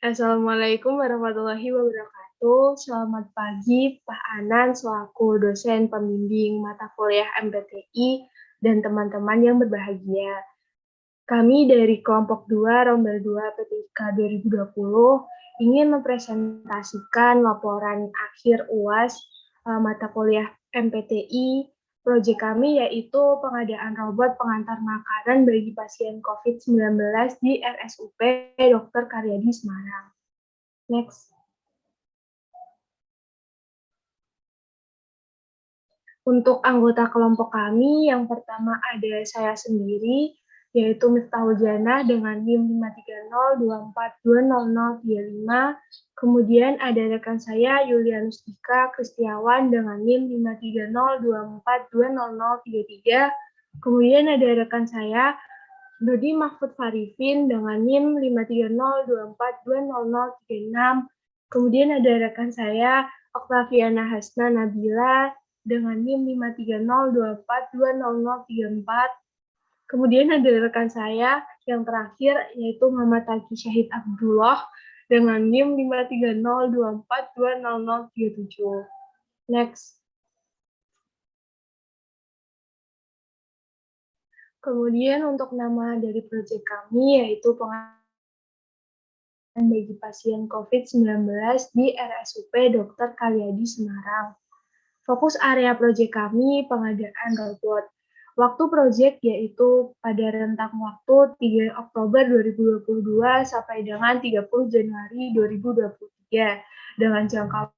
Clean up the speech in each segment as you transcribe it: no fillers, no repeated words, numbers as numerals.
Assalamualaikum warahmatullahi wabarakatuh. Selamat pagi, Pak Anan, selaku dosen pembimbing mata kuliah MPTI dan teman-teman yang berbahagia. Kami dari kelompok 2, Rombel 2 PTIK 2020 ingin mempresentasikan laporan akhir UAS mata kuliah MPTI. Proyek kami yaitu pengadaan robot pengantar makanan bagi pasien COVID-19 di RSUP Dr. Karyadi Semarang. Next. Untuk anggota kelompok kami, yang pertama ada saya sendiri, yaitu Miftahul Janah dengan NIM 53024200035. Kemudian ada rekan saya Yulianus Dika Kristiawan dengan NIM 53024200033. Kemudian ada rekan saya Dodi Mahfud Farifin dengan NIM 530242036. Kemudian ada rekan saya Oktaviana Hasna Nabila dengan NIM 530242034. Kemudian ada rekan saya yang terakhir yaitu Muhammad Taki Syahid Abdullah dengan NIM 530242037. Next. Kemudian untuk nama dari proyek kami yaitu pengadaan bagi pasien COVID-19 di RSUP Dr. Karyadi Semarang. Fokus area proyek kami pengadaan robot. Waktu proyek yaitu pada rentang waktu 3 Oktober 2022 sampai dengan 30 Januari 2023 dengan jangka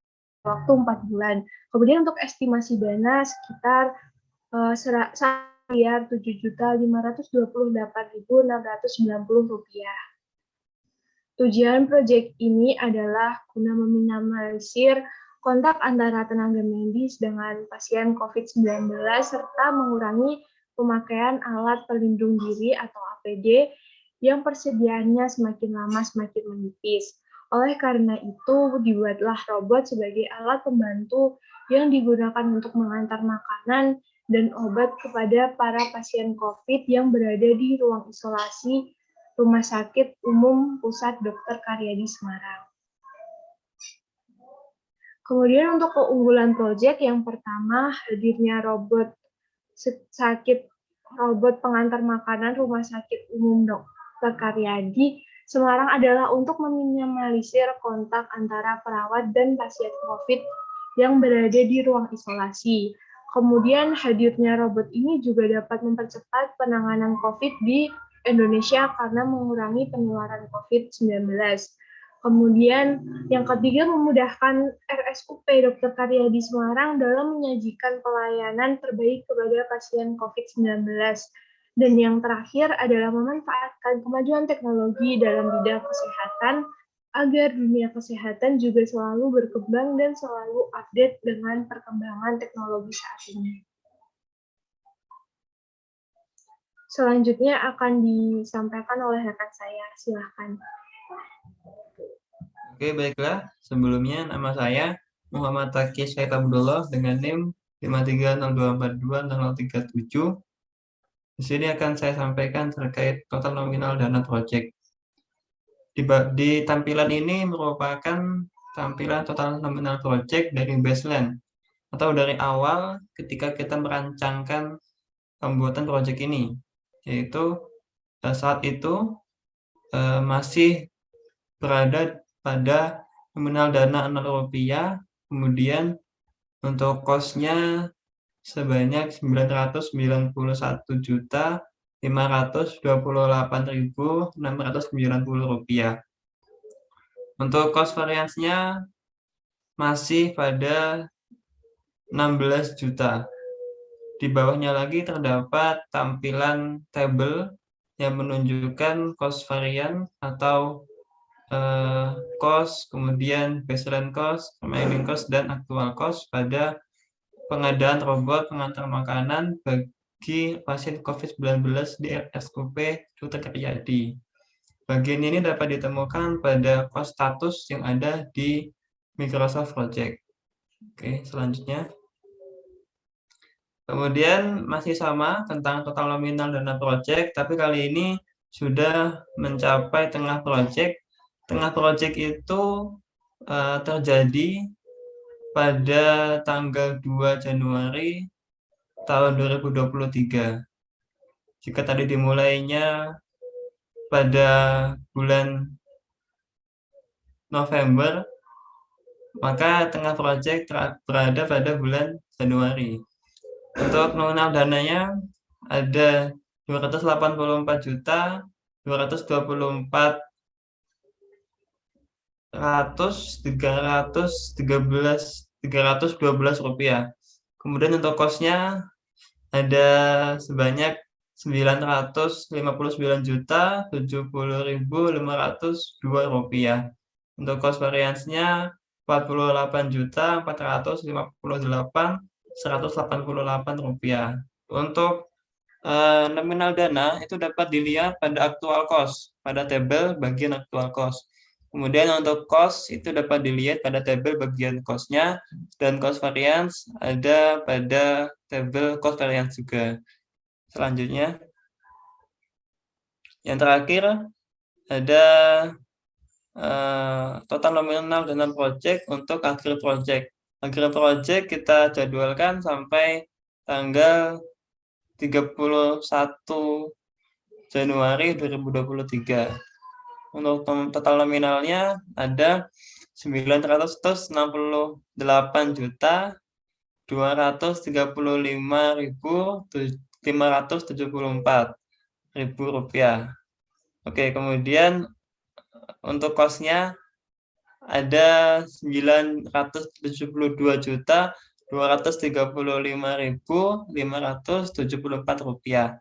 waktu 4 bulan. Kemudian untuk estimasi dana sekitar miliar 7.528.690 rupiah. Tujuan proyek ini adalah guna meminimalisir kontak antara tenaga medis dengan pasien COVID-19 serta mengurangi pemakaian alat pelindung diri atau APD yang persediaannya semakin lama semakin menipis. Oleh karena itu, dibuatlah robot sebagai alat pembantu yang digunakan untuk mengantar makanan dan obat kepada para pasien COVID yang berada di ruang isolasi Rumah Sakit Umum Pusat Dr. Karyadi Semarang. Kemudian untuk keunggulan proyek yang pertama, hadirnya robot pengantar makanan Rumah Sakit Umum Dr. Karyadi Semarang adalah untuk meminimalisir kontak antara perawat dan pasien COVID yang berada di ruang isolasi. Kemudian hadirnya robot ini juga dapat mempercepat penanganan COVID di Indonesia karena mengurangi penularan COVID-19. Kemudian yang ketiga memudahkan RSUP Dr. Karyadi Semarang dalam menyajikan pelayanan terbaik kepada pasien COVID-19. Dan yang terakhir adalah memanfaatkan kemajuan teknologi dalam bidang kesehatan agar dunia kesehatan juga selalu berkembang dan selalu update dengan perkembangan teknologi saat ini. Selanjutnya akan disampaikan oleh rekan saya. Silakan. Oke, baiklah. Sebelumnya nama saya Muhammad Taki Syahid Abdullah dengan NIM 530242037. Di sini akan saya sampaikan terkait total nominal dana proyek. Di tampilan ini merupakan tampilan total nominal proyek dari baseline atau dari awal ketika kita merancangkan pembuatan proyek ini, yaitu saat itu masih berada pada nominal dana Rp0, kemudian untuk kosnya sebanyak Rp991.528.690. Untuk kos variansnya masih pada 16 juta. Di bawahnya lagi terdapat tampilan tabel yang menunjukkan cost varian atau cost, kemudian baseline cost, remaining cost, dan actual cost pada pengadaan robot pengantar makanan bagi pasien COVID-19 di RSUP Dr. Karyadi. Bagian ini dapat ditemukan pada cost status yang ada di Microsoft Project. Oke, selanjutnya. Kemudian masih sama tentang total nominal dana project, tapi kali ini sudah mencapai tengah project tengah proyek itu terjadi pada tanggal 2 Januari tahun 2023. Jika tadi dimulainya pada bulan November, maka tengah proyek berada pada bulan Januari. Untuk nominal dananya ada 284 juta 224 312 rupiah. Kemudian untuk kosnya ada sebanyak 959 juta 70.502 rupiah. Untuk kos variansnya 48 juta 458 188 rupiah. Untuk nominal dana itu dapat dilihat pada aktual cost, pada tabel bagian aktual cost. Kemudian untuk cost itu dapat dilihat pada tabel bagian cost-nya, dan cost variance ada pada tabel cost variance juga. Selanjutnya, yang terakhir ada total nominal dana project untuk akhir project. Akhir project kita jadwalkan sampai tanggal 31 Januari 2023. Untuk total nominalnya ada 968 juta 235.574 rupiah. Oke, kemudian untuk kosnya ada 972 juta 235.574 rupiah.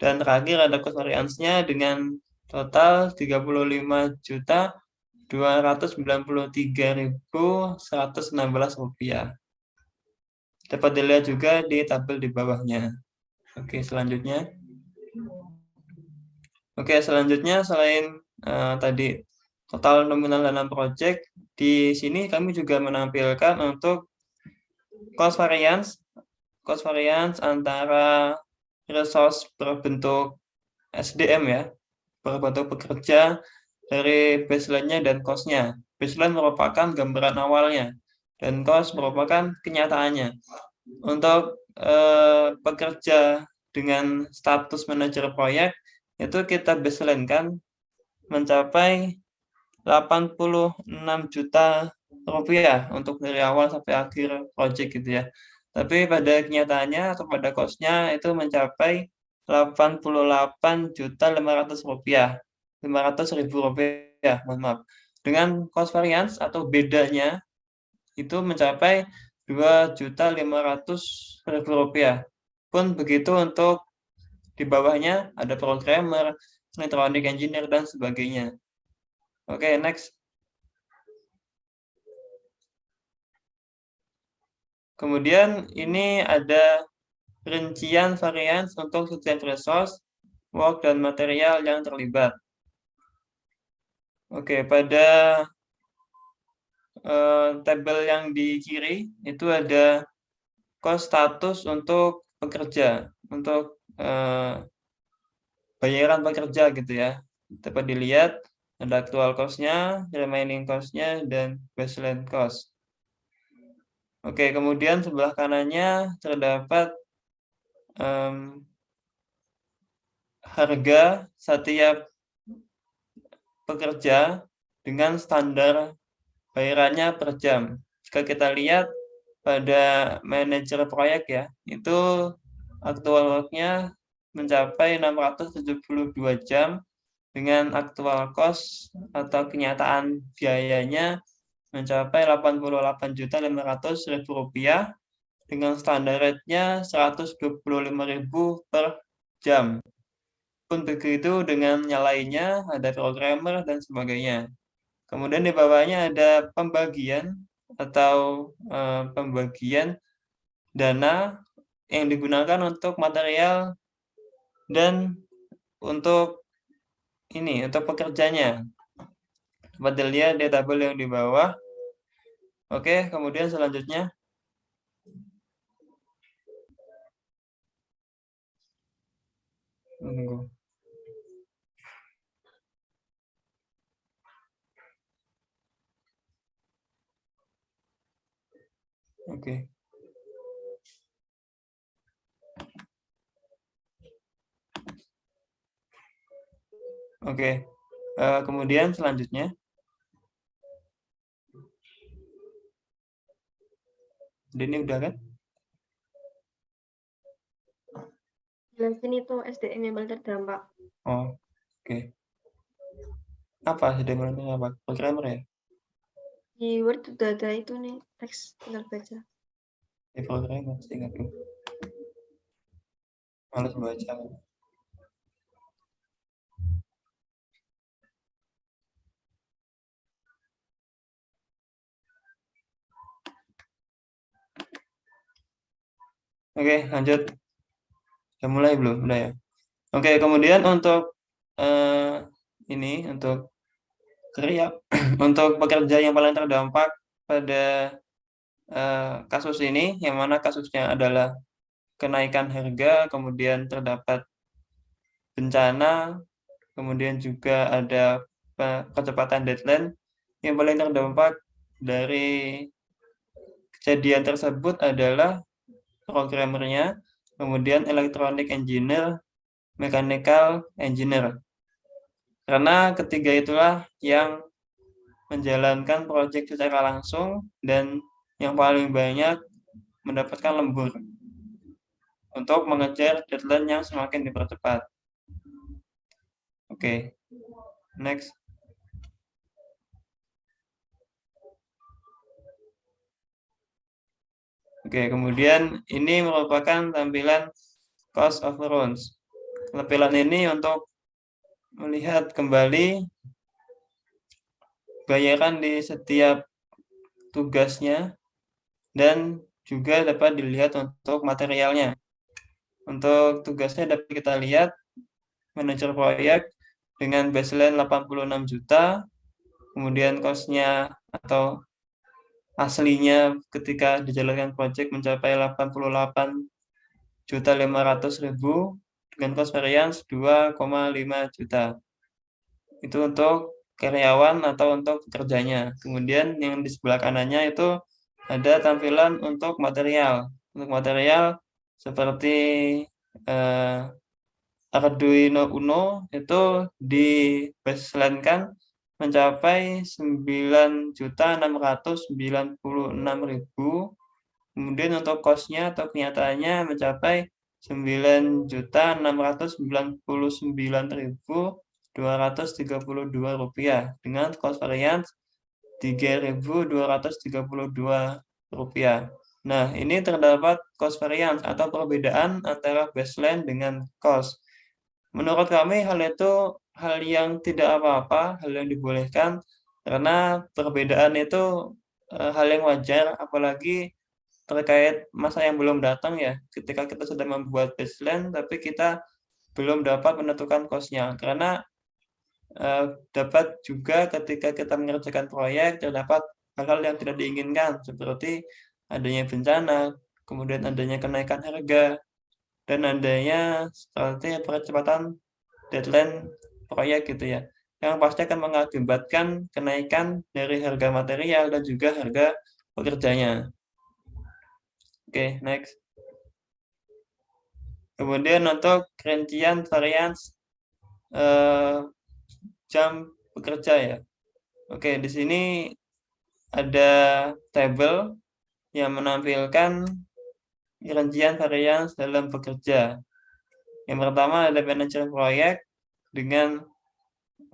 Dan terakhir ada kos variansnya dengan total 35 juta 293.116 rupiah. Dapat dilihat juga di tabel di bawahnya. Oke, selanjutnya. Oke, selanjutnya selain tadi total nominal dana project, di sini kami juga menampilkan untuk cost variance antara resource berbentuk SDM ya, berbentuk pekerja dari baseline-nya dan cost-nya. Baseline merupakan gambaran awalnya dan cost merupakan kenyataannya. Untuk pekerja dengan status manajer proyek itu kita baseline-kan mencapai 86 juta rupiah untuk dari awal sampai akhir proyek gitu ya. Tapi pada kenyataannya atau pada cost-nya itu mencapai 88.500 rupiah, 500.000 rupiah, mohon maaf. Dengan cost variance atau bedanya itu mencapai 2.500.000 rupiah. Pun begitu untuk di bawahnya ada programmer, electronic engineer dan sebagainya. Oke, next. Kemudian ini ada rincian variance untuk setiap resource, work, dan material yang terlibat. Oke, pada tabel yang di kiri itu ada cost status untuk pekerja, untuk bayaran pekerja gitu ya. Dapat dilihat ada actual cost-nya, remaining cost-nya, dan baseline cost. Oke, kemudian sebelah kanannya terdapat harga setiap pekerja dengan standar bayarannya per jam. Jika kita lihat pada manajer proyek ya, itu actual work-nya mencapai 672 jam dengan actual cost atau kenyataan biayanya mencapai 88.500.000 rupiah dengan standar rate-nya 125.000 per jam. Pun begitu dengan yang lainnya, ada programmer dan sebagainya. Kemudian di bawahnya ada pembagian atau pembagian dana yang digunakan untuk material dan untuk untuk pekerjanya. Dapat dilihat di tabel yang di bawah. Oke, kemudian selanjutnya. Menunggu. Oke. Oke. Kemudian selanjutnya, ini udah kan? Jelasin itu SDM yang paling terdampak. Oh, oke. Apa SDM apa? Programmer ya? Di Word udah ada itu nih, teks tinggal baca. Di programmer, ingatku. Males baca. Oke, lanjut. Sudah mulai belum? Udah ya. Oke, kemudian untuk ini untuk kerja untuk pekerja yang paling terdampak pada kasus ini, yang mana kasusnya adalah kenaikan harga, kemudian terdapat bencana, kemudian juga ada kecepatan deadline. Yang paling terdampak dari kejadian tersebut adalah programmernya, kemudian electronic engineer, mechanical engineer. Karena ketiga itulah yang menjalankan proyek secara langsung dan yang paling banyak mendapatkan lembur untuk mengejar deadline yang semakin dipercepat. Oke, next. Oke, kemudian ini merupakan tampilan cost overruns. Tampilan ini untuk melihat kembali bayaran di setiap tugasnya dan juga dapat dilihat untuk materialnya. Untuk tugasnya dapat kita lihat manajer proyek dengan baseline 86 juta, kemudian cost-nya atau aslinya ketika dijalankan proyek mencapai 88.500.000 dengan cost variance 2,5 juta. Itu untuk karyawan atau untuk pekerjanya. Kemudian yang di sebelah kanannya itu ada tampilan untuk material. Untuk material seperti Arduino Uno itu di baseline-kan mencapai 9.696.000. Kemudian untuk cost-nya atau kenyataannya mencapai 9.699.232 rupiah dengan cost variance 3.232 rupiah. Nah, ini terdapat cost variance atau perbedaan antara baseline dengan cost. Menurut kami hal itu hal yang tidak apa-apa, hal yang dibolehkan karena perbedaan itu hal yang wajar, apalagi terkait masa yang belum datang ya. Ketika kita sudah membuat baseline, tapi kita belum dapat menentukan cost-nya. Karena dapat juga ketika kita mengerjakan proyek terdapat hal-hal yang tidak diinginkan, seperti adanya bencana, kemudian adanya kenaikan harga, dan adanya seperti percepatan deadline proyek gitu ya, yang pasti akan mengakibatkan kenaikan dari harga material dan juga harga pekerjanya. Oke, next. Kemudian untuk rincian varians jam bekerja ya. Oke, di sini ada tabel yang menampilkan rincian varians dalam bekerja. Yang pertama ada manajer proyek dengan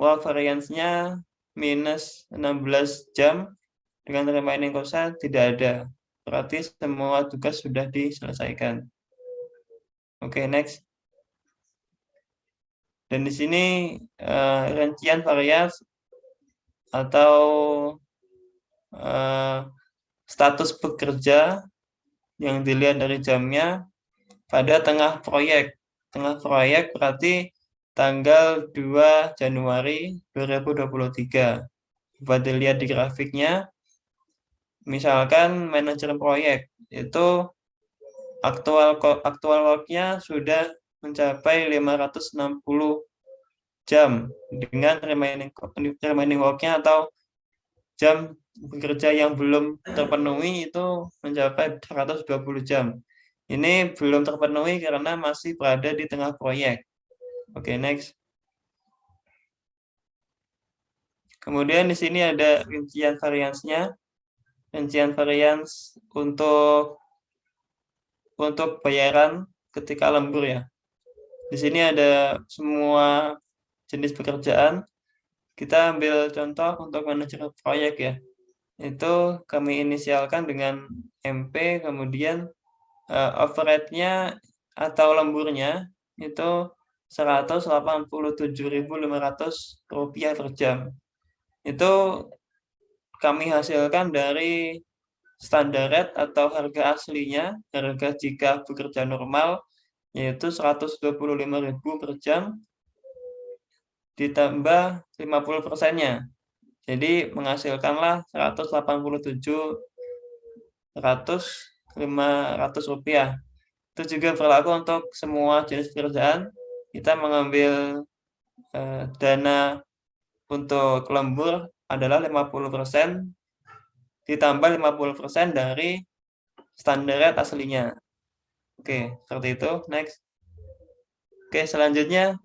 work variance-nya minus 16 jam dengan remaining cost-nya tidak ada. Berarti semua tugas sudah diselesaikan. Oke, next. Dan di sini rincian varians atau status bekerja yang dilihat dari jamnya pada tengah proyek. Tengah proyek berarti tanggal 2 Januari 2023. Coba dilihat di grafiknya, misalkan manajer proyek itu aktual work-nya sudah mencapai 560 jam dengan remaining work-nya atau jam bekerja yang belum terpenuhi itu mencapai 120 jam. Ini belum terpenuhi karena masih berada di tengah proyek. Oke, next. Kemudian di sini ada rincian variansnya. Rincian varians untuk bayaran ketika lembur ya. Di sini ada semua jenis pekerjaan. Kita ambil contoh untuk manajer proyek ya. Itu kami inisialkan dengan MP, kemudian overhead-nya atau lemburnya itu Rp187.500 per jam. Itu kami hasilkan dari standar rate atau harga aslinya, harga jika bekerja normal, yaitu 125.000 per jam, ditambah 50%-nya. Jadi menghasilkanlah Rp187.500. Itu juga berlaku untuk semua jenis pekerjaan. Kita mengambil dana untuk lembur adalah 50% ditambah 50% dari standar rate aslinya. Oke, seperti itu. Next. Oke, selanjutnya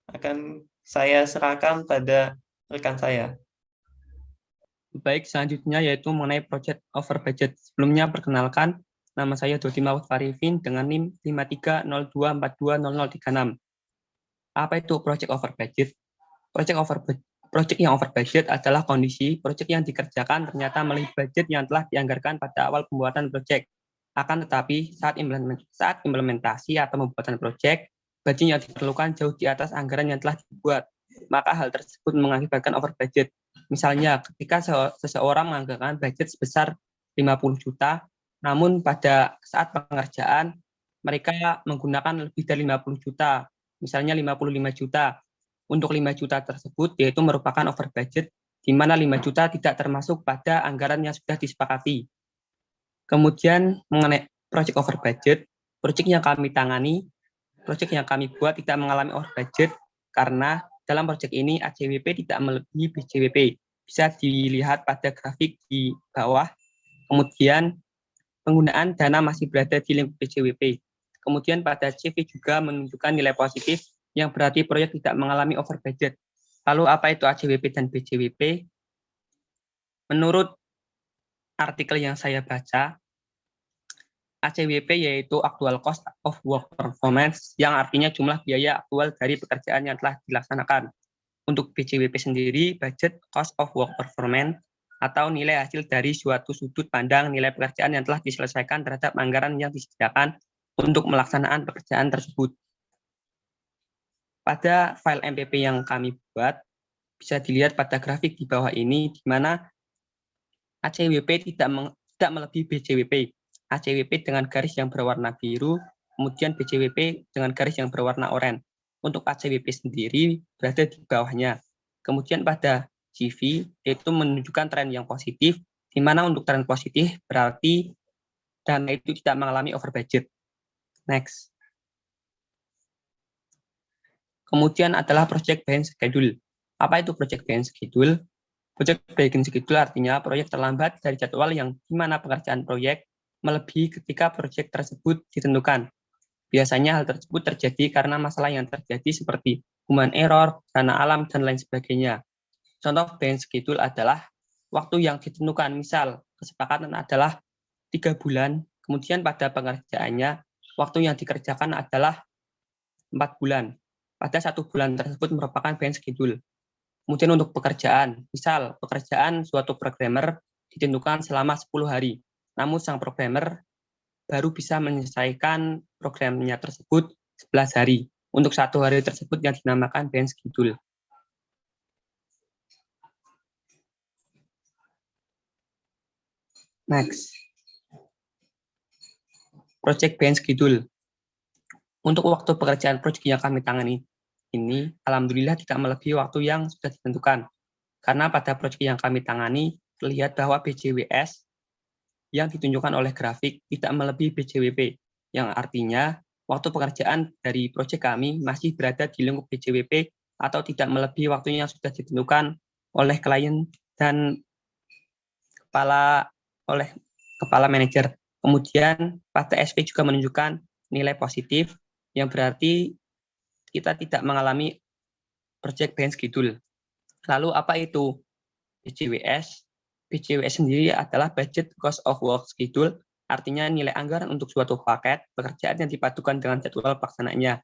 akan saya serahkan pada rekan saya. Baik, selanjutnya yaitu mengenai project over budget. Sebelumnya perkenalkan, nama saya Dodi Mahfud Arifin dengan NIM 5302420036. Apa itu project over budget? Project yang over budget adalah kondisi project yang dikerjakan ternyata melebihi budget yang telah dianggarkan pada awal pembuatan project. Akan tetapi saat implementasi atau pembuatan project, budget yang diperlukan jauh di atas anggaran yang telah dibuat. Maka hal tersebut mengakibatkan over budget. Misalnya, ketika seseorang menganggarkan budget sebesar 50 juta, namun pada saat pengerjaan, mereka menggunakan lebih dari 50 juta, misalnya 55 juta. Untuk 5 juta tersebut, yaitu merupakan over budget, di mana 5 juta tidak termasuk pada anggaran yang sudah disepakati. Kemudian, mengenai project over budget, project yang kami tangani, project yang kami buat tidak mengalami over budget, karena dalam proyek ini ACWP tidak melebihi BCWP. Bisa dilihat pada grafik di bawah. Kemudian penggunaan dana masih berada di lingkup BCWP. Kemudian pada CV juga menunjukkan nilai positif yang berarti proyek tidak mengalami over budget. Lalu apa itu ACWP dan BCWP? Menurut artikel yang saya baca, ACWP yaitu Actual Cost of Work Performance, yang artinya jumlah biaya aktual dari pekerjaan yang telah dilaksanakan. Untuk BCWP sendiri, Budget Cost of Work Performance, atau nilai hasil dari suatu sudut pandang nilai pekerjaan yang telah diselesaikan terhadap anggaran yang disediakan untuk melaksanaan pekerjaan tersebut. Pada file MPP yang kami buat, bisa dilihat pada grafik di bawah ini, di mana ACWP tidak melebihi BCWP. ACWP dengan garis yang berwarna biru, kemudian BCWP dengan garis yang berwarna oranye. Untuk ACWP sendiri berada di bawahnya. Kemudian pada CV yaitu menunjukkan tren yang positif, di mana untuk tren positif berarti dana itu tidak mengalami over budget. Next. Kemudian adalah project behind schedule. Apa itu project behind schedule? Project behind schedule artinya proyek terlambat dari jadwal yang di mana pengerjaan proyek melebihi ketika proyek tersebut ditentukan. Biasanya hal tersebut terjadi karena masalah yang terjadi seperti human error, dana alam, dan lain sebagainya. Contoh behind schedule adalah waktu yang ditentukan. Misal, kesepakatan adalah 3 bulan, kemudian pada pengerjaannya, waktu yang dikerjakan adalah 4 bulan. Pada 1 bulan tersebut merupakan behind schedule. Kemudian untuk pekerjaan, misal pekerjaan suatu programmer ditentukan selama 10 hari. Namun sang programmer baru bisa menyelesaikan programnya tersebut 11 hari. Untuk 1 hari tersebut yang dinamakan behind schedule. Next. Project behind schedule. Untuk waktu pekerjaan proyek yang kami tangani ini, alhamdulillah tidak melebihi waktu yang sudah ditentukan. Karena pada proyek yang kami tangani, terlihat bahwa BJWS yang ditunjukkan oleh grafik tidak melebihi BJWP, yang artinya waktu pekerjaan dari proyek kami masih berada di lingkup BJWP atau tidak melebihi waktu yang sudah ditentukan oleh klien dan oleh kepala manajer. Kemudian pada SP juga menunjukkan nilai positif yang berarti kita tidak mengalami project behind schedule. Lalu apa itu BCWS? BCWS sendiri adalah budget cost of work schedule, artinya nilai anggaran untuk suatu paket pekerjaan yang dipadukan dengan jadwal pelaksanaannya.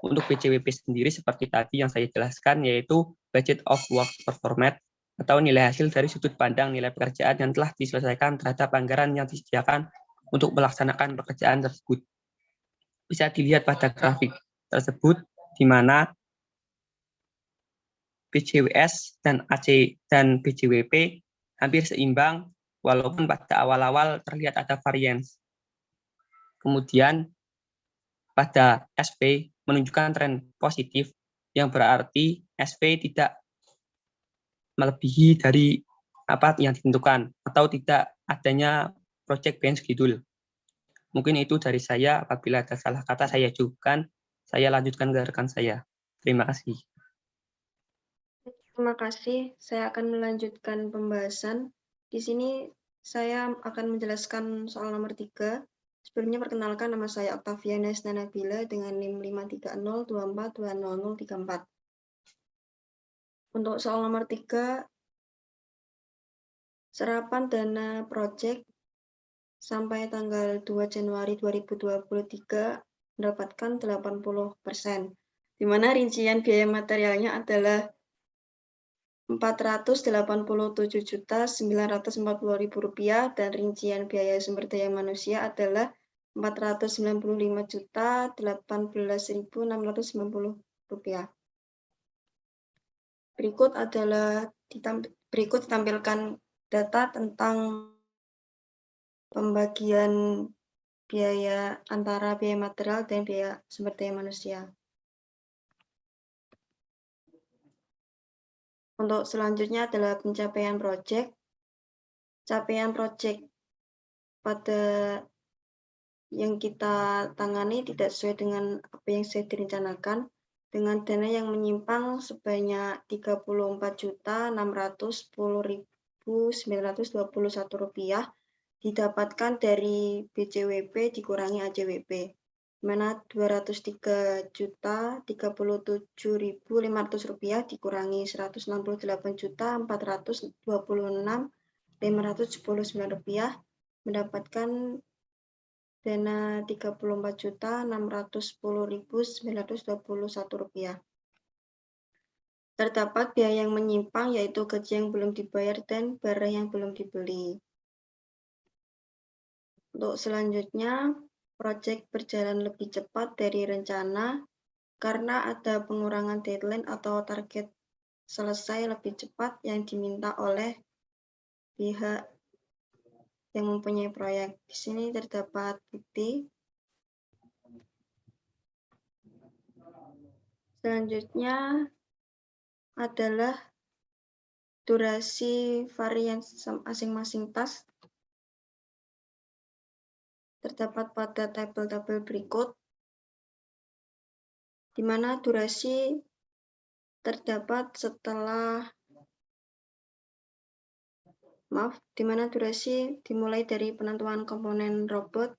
Untuk BCWP sendiri seperti tadi yang saya jelaskan, yaitu budget of work performance atau nilai hasil dari sudut pandang nilai pekerjaan yang telah diselesaikan terhadap anggaran yang disediakan untuk melaksanakan pekerjaan tersebut. Bisa dilihat pada grafik tersebut, di mana BCWS dan AC dan BCWP hampir seimbang, walaupun pada awal-awal terlihat ada varians. Kemudian pada SP menunjukkan tren positif, yang berarti SP tidak melebihi dari apa yang ditentukan, atau tidak adanya project behind schedule. Mungkin itu dari saya. Apabila ada salah kata saya ajukan, saya lanjutkan ke rekan saya. Terima kasih. Terima kasih. Saya akan melanjutkan pembahasan. Di sini saya akan menjelaskan soal nomor 3. Sebelumnya perkenalkan, nama saya Octaviana Nabila dengan NIM 53024200034. Untuk soal nomor 3, serapan dana proyek sampai tanggal 2 Januari 2023 mendapatkan 80%, di mana rincian biaya materialnya adalah Rp487.940.000 dan rincian biaya sumber daya manusia adalah Rp495.018.690. Berikut ditampilkan data tentang pembagian biaya antara biaya material dan biaya sumber daya manusia. Untuk selanjutnya adalah pencapaian proyek. Capaian proyek pada yang kita tangani tidak sesuai dengan apa yang sudah direncanakan, dengan dana yang menyimpang sebanyak Rp34.610.921 didapatkan dari BCWP dikurangi ACWP, di mana Rp203.037.500 dikurangi Rp168.426.579 mendapatkan dana Rp34.610.921. Terdapat biaya yang menyimpang, yaitu gaji yang belum dibayar dan barang yang belum dibeli. Untuk selanjutnya, proyek berjalan lebih cepat dari rencana karena ada pengurangan deadline atau target selesai lebih cepat yang diminta oleh pihak yang mempunyai proyek. Di sini terdapat bukti. Selanjutnya adalah durasi varian masing-masing task. Terdapat pada tabel-tabel berikut, di mana durasi terdapat durasi dimulai dari penentuan komponen robot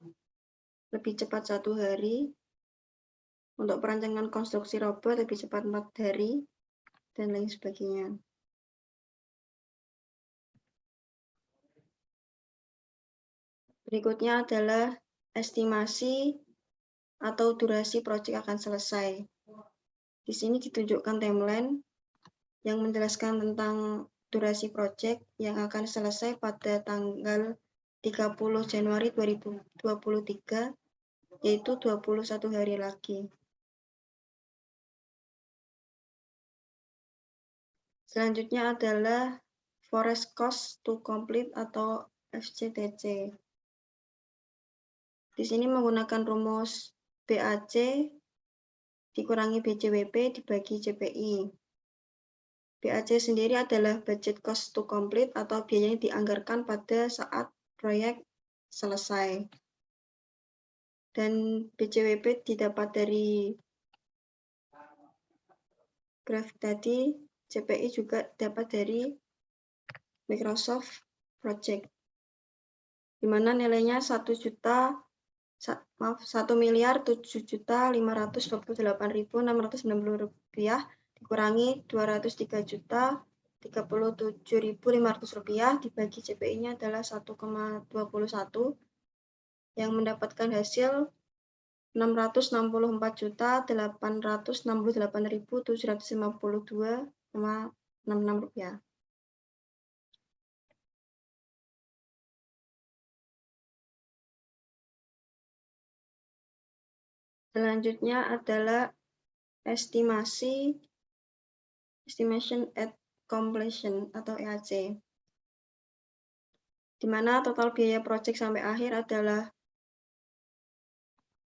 lebih cepat 1 hari, untuk perancangan konstruksi robot lebih cepat 4 hari, dan lain sebagainya. Berikutnya adalah estimasi atau durasi proyek akan selesai. Di sini ditunjukkan timeline yang menjelaskan tentang durasi proyek yang akan selesai pada tanggal 30 Januari 2023, yaitu 21 hari lagi. Selanjutnya adalah Forest Cost to Complete atau FCTC. Di sini menggunakan rumus BAC dikurangi BCWP dibagi CPI. BAC sendiri adalah budget cost to complete atau biaya yang dianggarkan pada saat proyek selesai. Dan BCWP didapat dari grafik tadi, CPI juga dapat dari Microsoft project, di mana nilainya 1.7.528.690 rupiah dikurangi 203.037.500 rupiah dibagi CPI-nya adalah 1,21 yang mendapatkan hasil 664.868.752,66 rupiah. Selanjutnya adalah estimation at completion atau EAC, di mana total biaya proyek sampai akhir adalah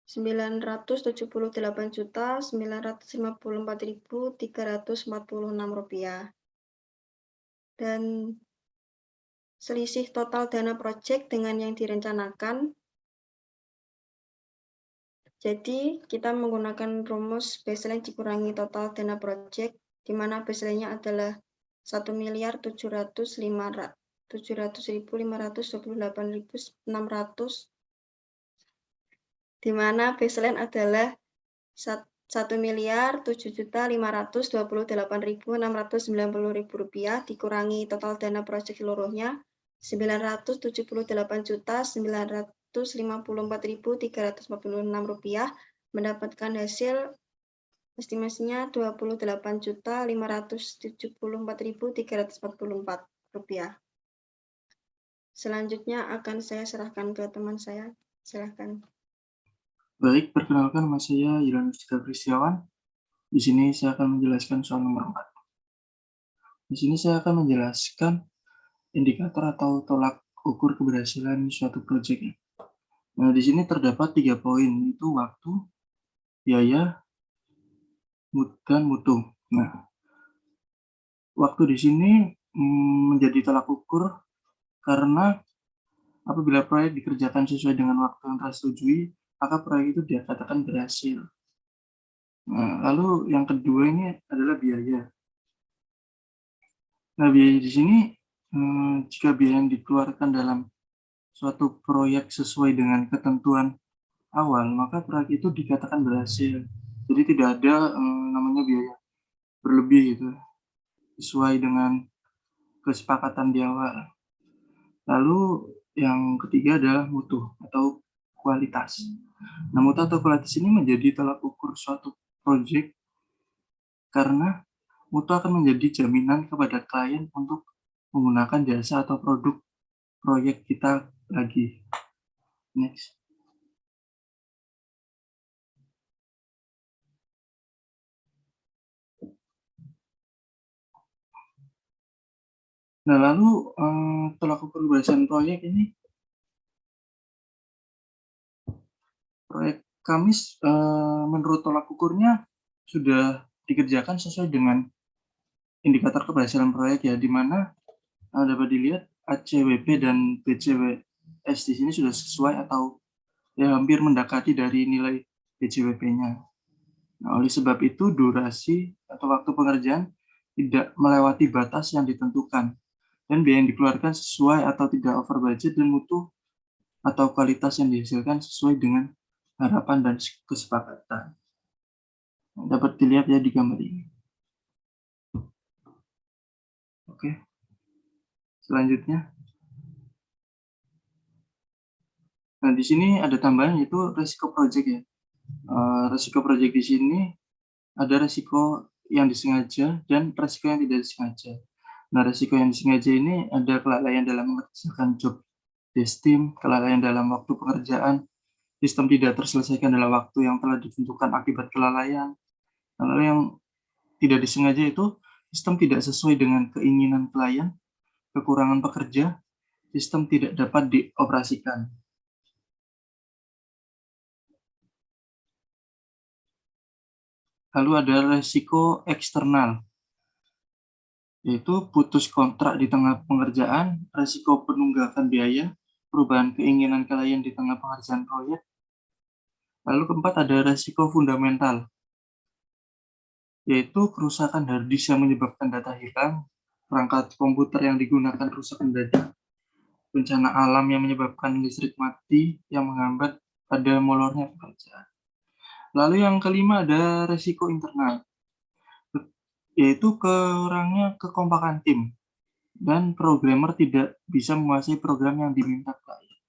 978.954.346 rupiah. Dan selisih total dana proyek dengan yang direncanakan. Jadi, kita menggunakan rumus baseline dikurangi total dana proyek, di mana baseline-nya adalah 1.700.528.600, di mana baseline adalah 1.007.528.690 rupiah dikurangi total dana proyek seluruhnya 978.954.346 rupiah, mendapatkan hasil estimasinya 28.574.344 rupiah. Selanjutnya akan saya serahkan ke teman saya. Silahkan. Baik, perkenalkan nama saya Yulianus Kristiawan. Di sini saya akan menjelaskan soal nomor 4. Di sini saya akan menjelaskan indikator atau tolak ukur keberhasilan suatu proyek. Nah, di sini terdapat 3 poin, yaitu waktu, biaya, dan mutu. Nah, waktu di sini menjadi tolak ukur karena apabila proyek dikerjakan sesuai dengan waktu yang telah disetujui, maka proyek itu dikatakan berhasil. Nah, lalu yang kedua ini adalah biaya. Nah, biaya di sini jika biaya yang dikeluarkan dalam suatu proyek sesuai dengan ketentuan awal, maka proyek itu dikatakan berhasil. Jadi tidak ada namanya biaya berlebih gitu, sesuai dengan kesepakatan di awal. Lalu yang ketiga adalah mutu atau kualitas. Nah, mutu atau kualitas ini menjadi tolak ukur suatu proyek karena mutu akan menjadi jaminan kepada klien untuk menggunakan jasa atau produk proyek kita lagi. Next. Nah, lalu tolak ukur keberhasilan proyek ini, proyek kami menurut tolak ukurnya sudah dikerjakan sesuai dengan indikator keberhasilan proyek ya, di mana dapat dilihat ACWP dan BCWS di sini sudah sesuai atau ya hampir mendekati dari nilai BCWP-nya. Nah, oleh sebab itu durasi atau waktu pengerjaan tidak melewati batas yang ditentukan dan biaya yang dikeluarkan sesuai atau tidak over budget, dan mutu atau kualitas yang dihasilkan sesuai dengan harapan dan kesepakatan. Dapat dilihat ya di gambar ini. Oke. Selanjutnya. Nah, di sini ada tambahan yaitu resiko proyek ya. Resiko proyek di sini ada resiko yang disengaja dan resiko yang tidak disengaja. Nah, resiko yang disengaja ini ada kelalaian dalam mengerjakan job destim, kelalaian dalam waktu pekerjaan, sistem tidak terselesaikan dalam waktu yang telah ditentukan akibat kelalaian. Lalu yang tidak disengaja itu sistem tidak sesuai dengan keinginan klien, kekurangan pekerja, sistem tidak dapat dioperasikan. Lalu ada resiko eksternal, yaitu putus kontrak di tengah pengerjaan, resiko penunggakan biaya, perubahan keinginan klien di tengah pengerjaan proyek. Lalu keempat ada resiko fundamental, yaitu kerusakan hard disk yang menyebabkan data hilang, perangkat komputer yang digunakan rusak mendadak, bencana alam yang menyebabkan listrik mati yang menghambat pada molornya pekerjaan. Lalu yang kelima ada resiko internal, yaitu kurangnya kekompakan tim dan programmer tidak bisa menguasai program yang diminta klien.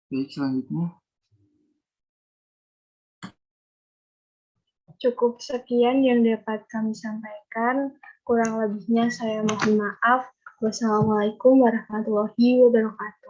Baik, selanjutnya. Cukup sekian yang dapat kami sampaikan. Kurang lebihnya saya mohon maaf. Wassalamualaikum warahmatullahi wabarakatuh.